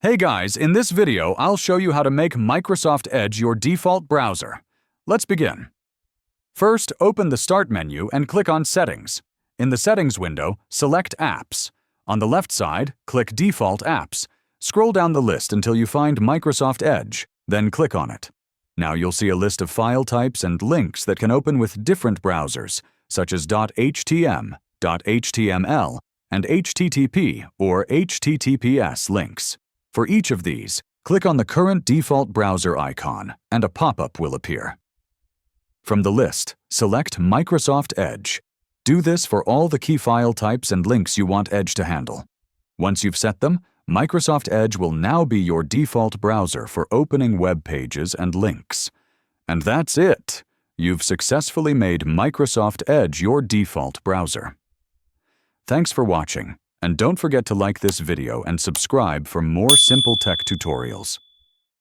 Hey guys, in this video, I'll show you how to make Microsoft Edge your default browser. Let's begin. First, open the Start menu and click on Settings. In the Settings window, select Apps. On the left side, click Default Apps. Scroll down the list until you find Microsoft Edge, then click on it. Now you'll see a list of file types and links that can open with different browsers, such as .htm, .html, and HTTP or HTTPS links. For each of these, click on the current default browser icon, and a pop-up will appear. From the list, select Microsoft Edge. Do this for all the key file types and links you want Edge to handle. Once you've set them, Microsoft Edge will now be your default browser for opening web pages and links. And that's it! You've successfully made Microsoft Edge your default browser. Thanks for watching. And don't forget to like this video and subscribe for more simple tech tutorials.